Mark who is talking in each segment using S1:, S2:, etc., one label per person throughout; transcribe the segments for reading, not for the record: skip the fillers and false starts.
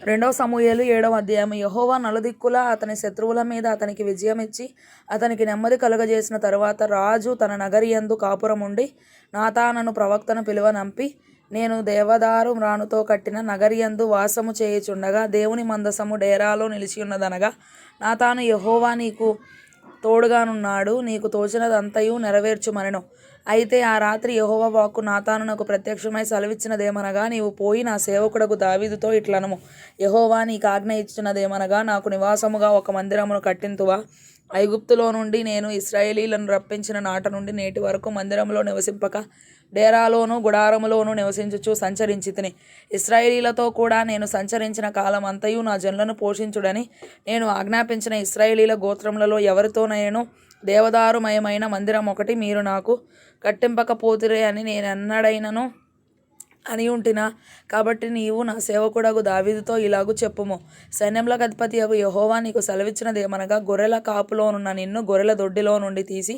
S1: రెండవ సమూయేలు 7వ అధ్యాయం. యెహోవా నలుదిక్కులా అతని శత్రువుల మీద అతనికి విజయమిచ్చి అతనికి నెమ్మది కలుగజేసిన తరువాత రాజు తన నగరియందు కాపురముండి నాతానను ప్రవక్తను పిలువనంపి, నేను దేవదారు మ్రానుతో కట్టిన నగరియందు వాసము చేయుచుండగా దేవుని మందసము డేరాలో నిలిచియున్నదనగా నాతాను, యెహోవా నీకు తోడుగానున్నాడు, నీకు తోచినదంతయు నెరవేర్చుమనెను. అయితే ఆ రాత్రి యెహోవా వాక్కు నాతానునకు ప్రత్యక్షమై సెలవిచ్చినదేమనగా, నీవు పోయి నా సేవకుడగు దావీదుతో ఇట్లనుము, యెహోవా నీకాజ్ఞ ఇచ్చినదేమనగా, నాకు నివాసముగా ఒక మందిరమును కట్టింతువా? ఐగుప్తులో నుండి నేను ఇశ్రాయేలీయులను రప్పించిన నాట నుండి నేటి వరకు మందిరములో నివసింపక డేరాలోను గుడారములోను నివసించుచు సంచరించితిని. ఇశ్రాయేలీయులతో కూడా నేను సంచరించిన కాలం అంతయు నా జనులను పోషించుడని నేను ఆజ్ఞాపించిన ఇశ్రాయేలీయుల గోత్రములలో ఎవరితోనైనను దేవదారుమయమైన మందిరం ఒకటి మీరు నాకు కట్టింపకపోతిరే అని నేనెన్నడైనను అనియుంటినా? కాబట్టి నీవు నా సేవకుడగు దావీదుతో ఇలాగు చెప్పుము, సైన్యములకు అధిపతియగు యెహోవా నీకు సెలవిచ్చినదేమనగా, గొర్రెల కాపులోనున్న నిన్ను గొర్రెల దొడ్డిలో నుండి తీసి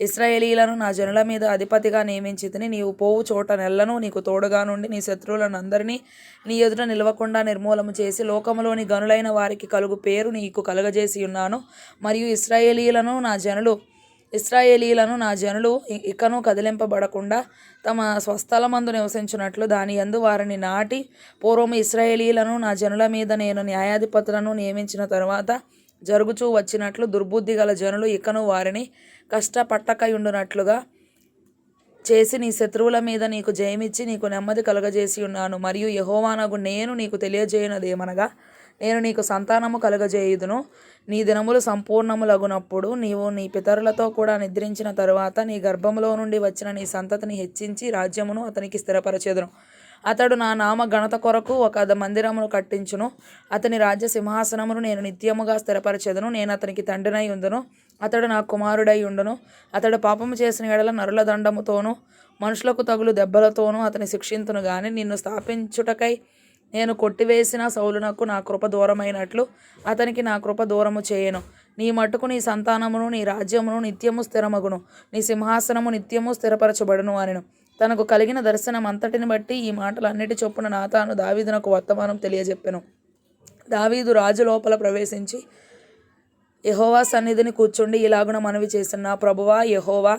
S1: ఇశ్రాయేలీయులను నా జనుల మీద అధిపతిగా నియమించితిని. నీవు పోవు చోట నెల్లను నీకు తోడుగా నుండి నీ శత్రువులను అందరినీ నీ ఎదుట నిలవకుండా నిర్మూలము చేసి లోకములోని గనులైన వారికి కలుగు పేరు నీకు కలుగజేసి ఉన్నాను. మరియు ఇశ్రాయేలీయులను నా జనులు ఇకను కదిలింపబడకుండా తమ స్వస్థలమందు నివసించున్నట్లు దాని యందు వారిని నాటి, పూర్వము ఇశ్రాయేలీయులను నా జనుల మీద నేను న్యాయాధిపతులను నియమించిన తరువాత జరుగుచూ వచ్చినట్లు దుర్బుద్ధి గల జనులు ఇకను వారిని కష్టపట్టకయుండునట్లుగా చేసి నీ శత్రువుల మీద నీకు జయమిచ్చి నీకు నెమ్మది కలుగజేసి ఉన్నాను. మరియు యెహోవానగు నేను నీకు తెలియజేయునదేమనగా, నేను నీకు సంతానము కలుగజేయుదును. నీ దినములు సంపూర్ణములగునప్పుడు నీవు నీ పితరులతో కూడా నిద్రించిన తరువాత నీ గర్భములో నుండి వచ్చిన నీ సంతతిని హెచ్చించి రాజ్యమును అతనికి స్థిరపరచెదను. అతడు నా నామ ఘనత కొరకు ఒక మందిరమును కట్టించును. అతని రాజ్య సింహాసనమును నేను నిత్యముగా స్థిరపరచెదను. నేను అతనికి తండ్రినై ఉందును, అతడు నా కుమారుడై ఉండును. అతడు పాపము చేసిన ఎడల నరుల దండముతోనూ మనుషులకు తగులు దెబ్బలతోనూ అతని శిక్షింతును గాని, నిన్ను స్థాపించుటకై నేను కొట్టివేసిన సౌలునకు నా కృప దూరమైనట్లు అతనికి నా కృప దూరము చేయను. నీ మట్టుకు నీ సంతానమును నీ రాజ్యమును నిత్యము స్థిరమగును, నీ సింహాసనము నిత్యము స్థిరపరచబడును అనెను. తనకు కలిగిన దర్శనం అంతటిని బట్టి ఈ మాటలన్నిటి చొప్పున నాతాను దావీదునకు వర్తమానం తెలియజెప్పెను. దావీదు రాజు లోపల ప్రవేశించి యెహోవా సన్నిధిని కూర్చుండి ఇలాగున మనవి చేసిన, నా ప్రభువా యెహోవా,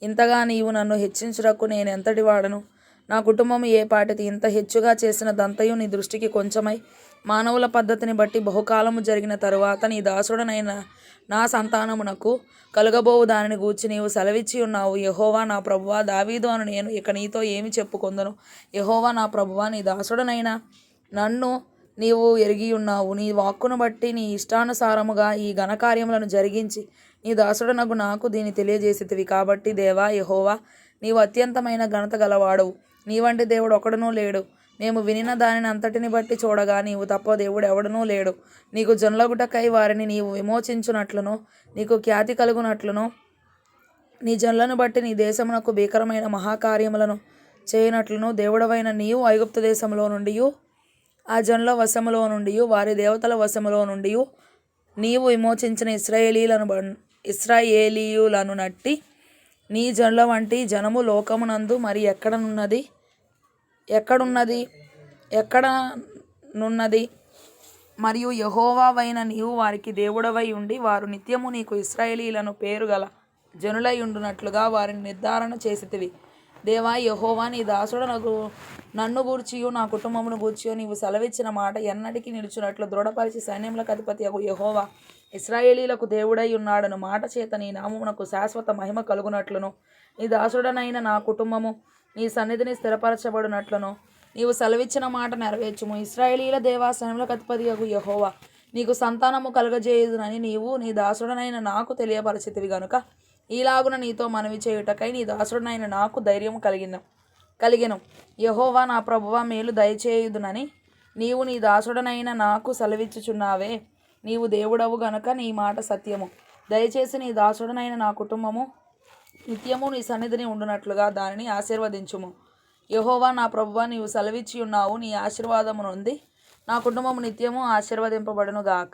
S1: ఇంతగా నీవు నన్ను హెచ్చించుటకు నేనెంతటి వాడను? నా కుటుంబము ఏ పాటిది? ఇంత హెచ్చుగా చేసినదంతయు నీ దృష్టికి కొంచెమై మానవుల పద్ధతిని బట్టి బహుకాలము జరిగిన తరువాత నీ దాసుడనైన నా సంతానమునకు కలుగబోవు దానిని గూర్చి నీవు సెలవిచ్చి ఉన్నావు. యెహోవా నా ప్రభువా, దావీదు అను నేను ఇక నీతో ఏమి చెప్పుకొందును? యెహోవా నా ప్రభువా, నీ దాసుడనైన నన్ను నీవు ఎరిగి ఉన్నావు. నీ వాక్కును బట్టి నీ ఇష్టానుసారముగా ఈ ఘనకార్యములను జరిగించి నీ దాసుడనగు నాకు దీన్ని తెలియజేసితివి. కాబట్టి దేవా యెహోవా, నీవు అత్యంతమైన ఘనత గలవాడవు. నీ వంటి దేవుడు ఒకడునూ లేడు. మేము వినిన దానిని అంతటిని బట్టి చూడగా నీవు తప్ప దేవుడు ఎవడునూ లేడు. నీకు జనులగుటకై వారిని నీవు విమోచించునట్లును, నీకు ఖ్యాతి కలుగునట్లును, నీ జనులను బట్టి నీ దేశమునకు భీకరమైన మహాకార్యములను చేయనట్లును దేవుడవైన నీవు ఐగుప్తు దేశములో నుండి ఆ జనుల వశములో నుండి వారి దేవతల వశములో నుండి నీవు విమోచించిన ఇశ్రాయేలీయులను నట్టి నీ జనుల వంటి జనము లోకమునందు మరి ఎక్కడనున్నది? మరియు యెహోవావైన నీవు వారికి దేవుడవై ఉండి వారు నిత్యము నీకు ఇశ్రాయేలీయులను పేరు గల జనులై ఉండునట్లుగా వారిని నిర్ధారణ చేసితివి. దేవా యెహోవా, నీ దాసుడనగు నన్ను గూర్చియు నా కుటుంబమును గూర్చియు నీవు సెలవిచ్చిన మాట ఎన్నటికీ నిలుచున్నట్లు దృఢపరిచి సైన్యములకు అధిపతియగు యెహోవా ఇశ్రాయేలీయులకు దేవుడై ఉన్నాడను మాట చేత నీ నామమునకు శాశ్వత మహిమ కలుగునట్లును, నీ దాసుడనైన నా కుటుంబము నీ సన్నిధిని స్థిరపరచబడినట్లును నీవు సెలవిచ్చిన మాట నెరవేర్చుము. ఇశ్రాయేలీయుల దేవా, సైన్యములకు అధిపతియగు యెహోవా, నీకు సంతానము కలుగజేయుదునని నీవు నీ దాసుడనైన నాకు తెలియపరచితివి గనుక ఈలాగున నీతో మనవి చేయుటకై నీ దాసుడనైన నాకు ధైర్యము కలిగెను. యెహోవా నా ప్రభువా, మేలు దయచేయుదునని నీవు నీ దాసుడనైన నాకు సెలవిచ్చుచున్నావే. నీవు దేవుడవు గనుక నీ మాట సత్యము. దయచేసి నీ దాసుడనైన నా కుటుంబము నిత్యము నీ సన్నిధిని ఉండునట్లుగా దానిని ఆశీర్వదించుము. యెహోవా నా ప్రభువా, నీవు సెలవిచ్చి ఉన్నావు. నీ ఆశీర్వాదము నొంది నా కుటుంబము నిత్యము ఆశీర్వదింపబడును గాక.